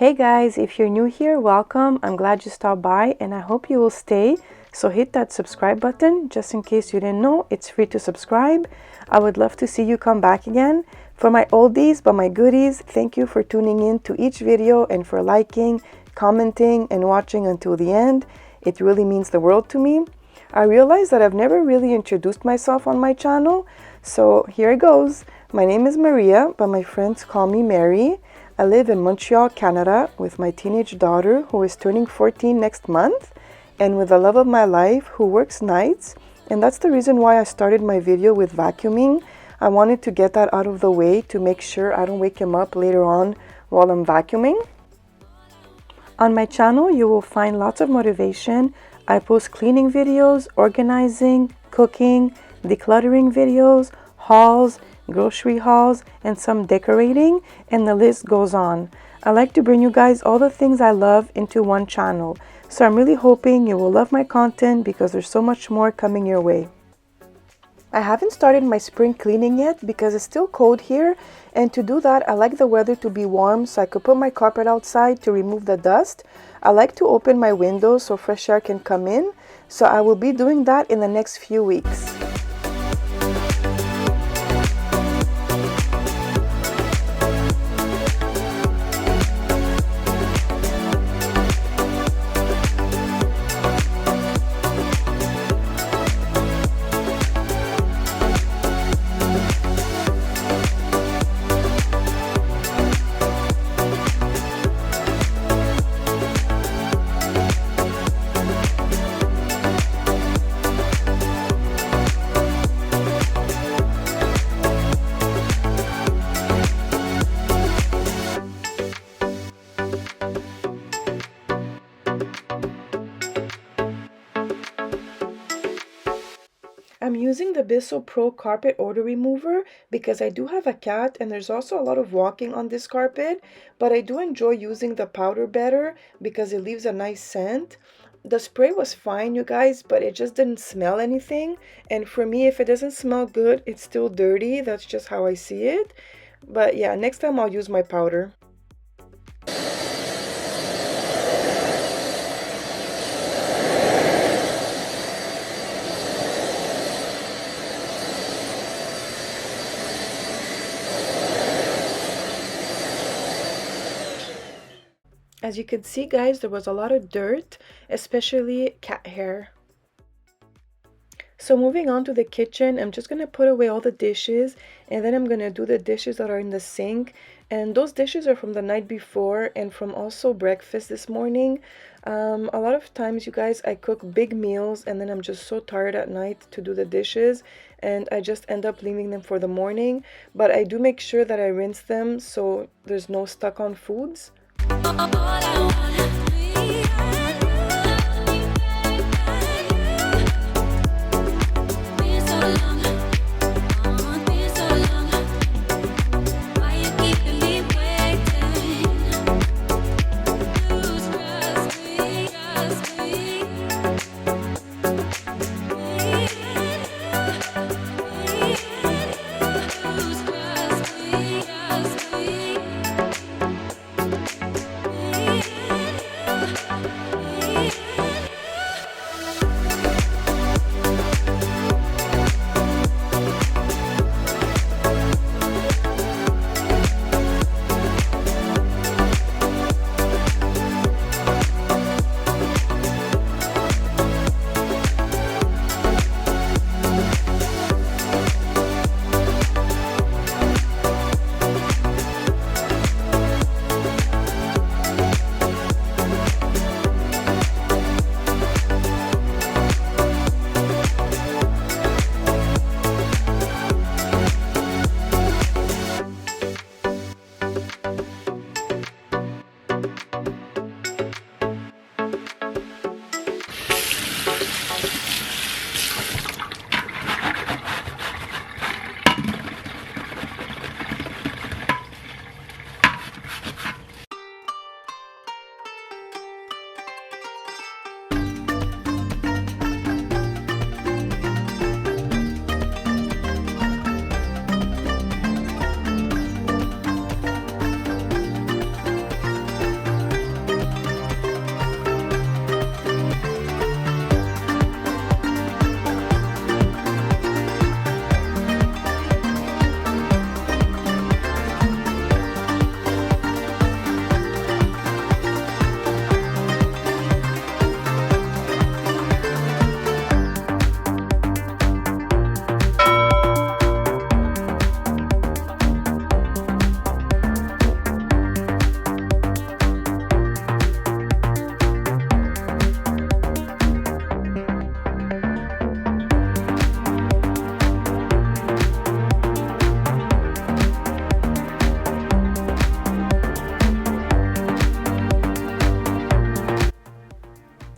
Hey guys, if you're new here, welcome. I'm glad you stopped by and I hope you will stay. So hit that subscribe button just in case you didn't know. It's free to subscribe. I would love to see you come back again. For my oldies but my goodies, thank you for tuning in to each video and for liking, commenting, and watching until the end. It really means the world to me. I realized that I've never really introduced myself on my channel, so here it goes. My name is Maria, but my friends call me Mary. I live in Montreal, Canada with my teenage daughter who is turning 14 next month and with the love of my life who works nights, and that's the reason why I started my video with vacuuming. I wanted to get that out of the way to make sure I don't wake him up later on while I'm vacuuming. On my channel you will find lots of motivation. I post cleaning videos, organizing, cooking, decluttering videos, hauls, grocery hauls, and some decorating, and the list goes on. I like to bring you guys all the things I love into one channel, so I'm really hoping you will love my content because there's so much more coming your way. I haven't started my spring cleaning yet because it's still cold here, and to do that I like the weather to be warm so I could put my carpet outside to remove the dust. I like to open my windows so fresh air can come in, so I will be doing that in the next few weeks. I'm using the BISSOL Pro Carpet Odor Remover because I do have a cat and there's also a lot of walking on this carpet, but I do enjoy using the powder better because it leaves a nice scent. The spray was fine, you guys, but it just didn't smell anything, and for me, if it doesn't smell good, it's still dirty. That's just how I see it. But yeah, next time I'll use my powder. As you can see, guys, there was a lot of dirt, especially cat hair. So moving on to the kitchen, I'm just going to put away all the dishes, and then I'm going to do the dishes that are in the sink. And those dishes are from the night before and from also breakfast this morning. A lot of times, you guys, I cook big meals and then I'm just so tired at night to do the dishes, and I just end up leaving them for the morning. But I do make sure that I rinse them so there's no stuck on foods.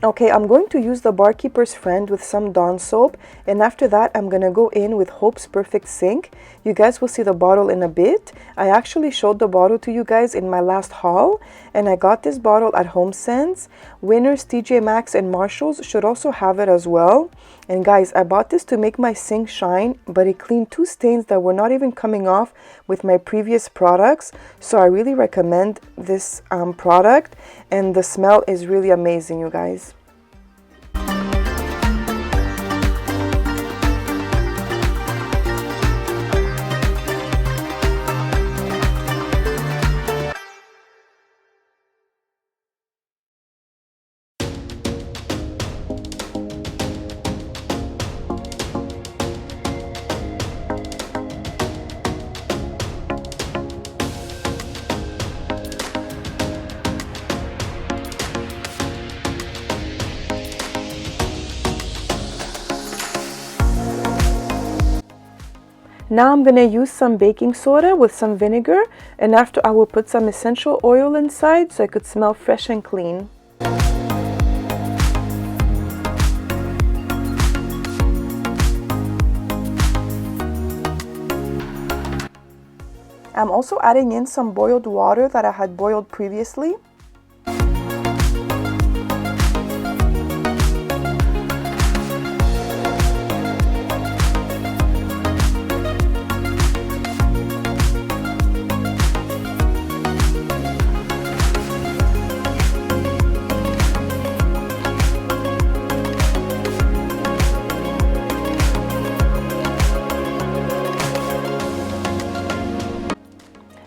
Okay, I'm going to use the Barkeeper's Friend with some Dawn soap, and after that I'm gonna go in with Hope's Perfect Sink. You guys will see the bottle in a bit. I actually showed the bottle to you guys in my last haul, and I got this bottle at HomeSense. Winners, TJ Maxx, and Marshalls should also have it as well. And guys, I bought this to make my sink shine, but it cleaned 2 stains that were not even coming off with my previous products. So I really recommend this product, and the smell is really amazing, you guys. Now I'm going to use some baking soda with some vinegar, and after I will put some essential oil inside so it could smell fresh and clean. I'm also adding in some boiled water that I had boiled previously.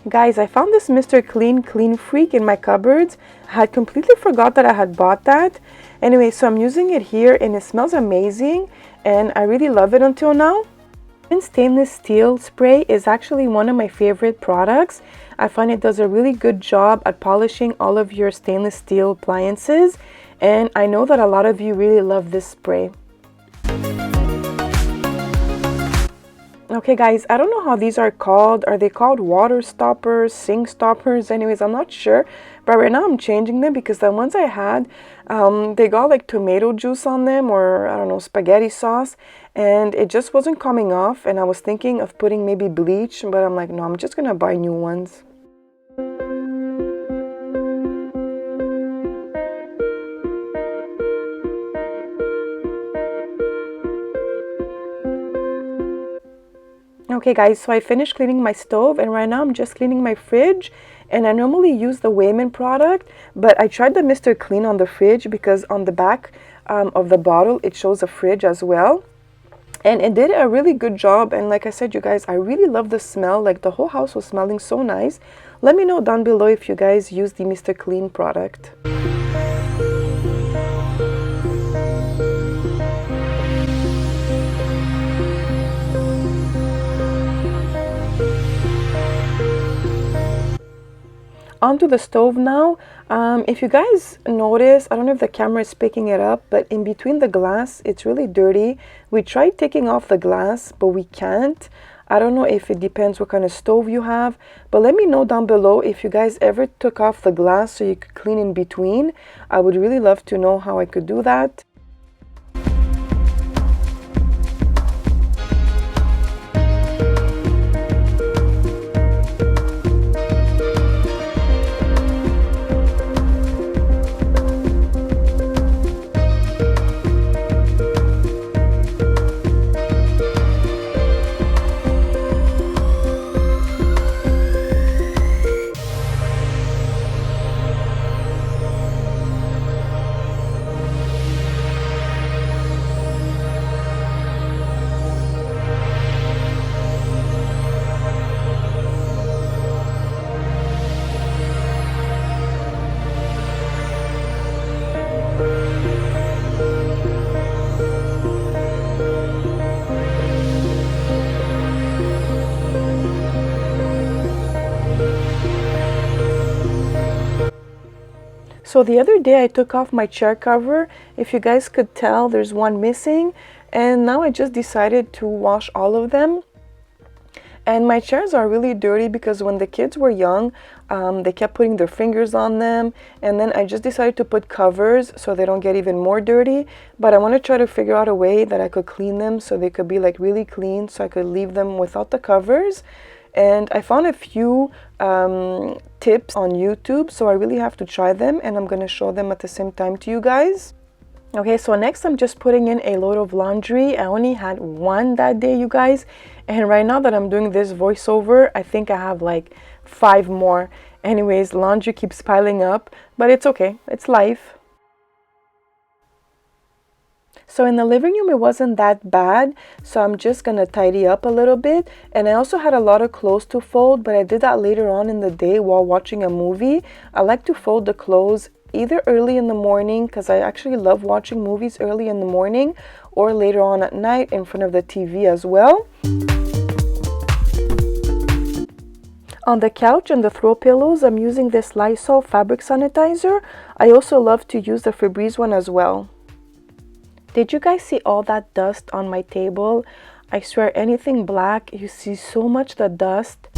Guys, I found this Mr. Clean Freak in my cupboards. I had completely forgot that I had bought that. Anyway, so I'm using it here and it smells amazing and I really love it until now. Stainless steel spray is actually one of my favorite products. I find it does a really good job at polishing all of your stainless steel appliances, and I know that a lot of you really love this spray. Okay guys, I don't know how these are called. Are they called water stoppers, sink stoppers? Anyways, I'm not sure. But right now I'm changing them because the ones I had, they got like tomato juice on them, or I don't know, spaghetti sauce. And it just wasn't coming off. And I was thinking of putting maybe bleach, but I'm like, no, I'm just gonna buy new ones. Okay guys, so I finished cleaning my stove and right now I'm just cleaning my fridge, and I normally use the WEIMAN product, but I tried the Mr. Clean on the fridge because on the back of the bottle it shows a fridge as well, and it did a really good job. And like I said, you guys, I really love the smell. Like the whole house was smelling so nice. Let me know down below if you guys use the Mr. Clean product. Onto the stove now. If you guys notice, I don't know if the camera is picking it up, but in between the glass it's really dirty. We tried taking off the glass, but we can't. I don't know if it depends what kind of stove you have, but let me know down below if you guys ever took off the glass so you could clean in between. I would really love to know how I could do that. So the other day I took off my chair cover. If you guys could tell, there's one missing, and now I just decided to wash all of them. And my chairs are really dirty because when the kids were young, they kept putting their fingers on them, and then I just decided to put covers so they don't get even more dirty. But I want to try to figure out a way that I could clean them so they could be like really clean, so I could leave them without the covers. And I found a few tips on YouTube, so I really have to try them, and I'm going to show them at the same time to you guys. Okay, so next I'm just putting in a load of laundry. I only had one that day, you guys, and right now that I'm doing this voiceover, I think I have like 5 more. Anyways, laundry keeps piling up, but it's okay, it's life. So in the living room, it wasn't that bad, so I'm just gonna tidy up a little bit. And I also had a lot of clothes to fold, but I did that later on in the day while watching a movie. I like to fold the clothes either early in the morning, because I actually love watching movies early in the morning, or later on at night in front of the TV as well. On the couch and the throw pillows, I'm using this Lysol fabric sanitizer. I also love to use the Febreze one as well. Did you guys see all that dust on my table? I swear, anything black, you see so much the dust.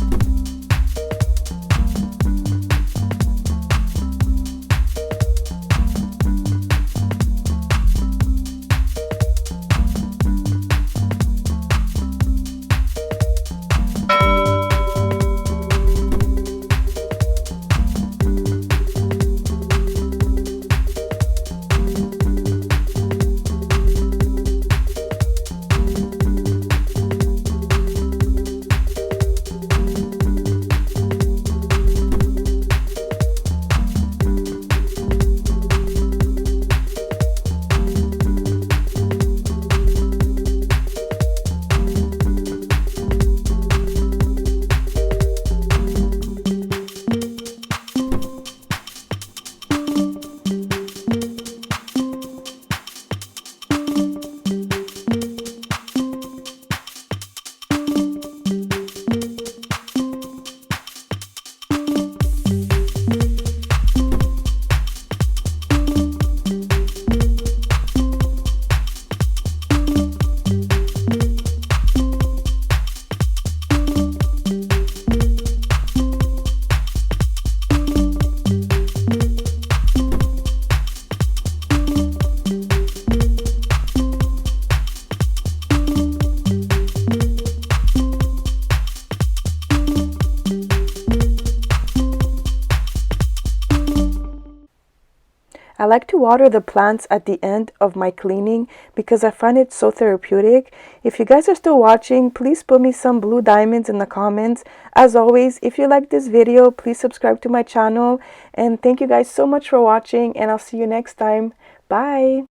I like to water the plants at the end of my cleaning because I find it so therapeutic. If you guys are still watching, please put me some blue diamonds in the comments. As always, if you like this video, please subscribe to my channel. And thank you guys so much for watching, and I'll see you next time. Bye!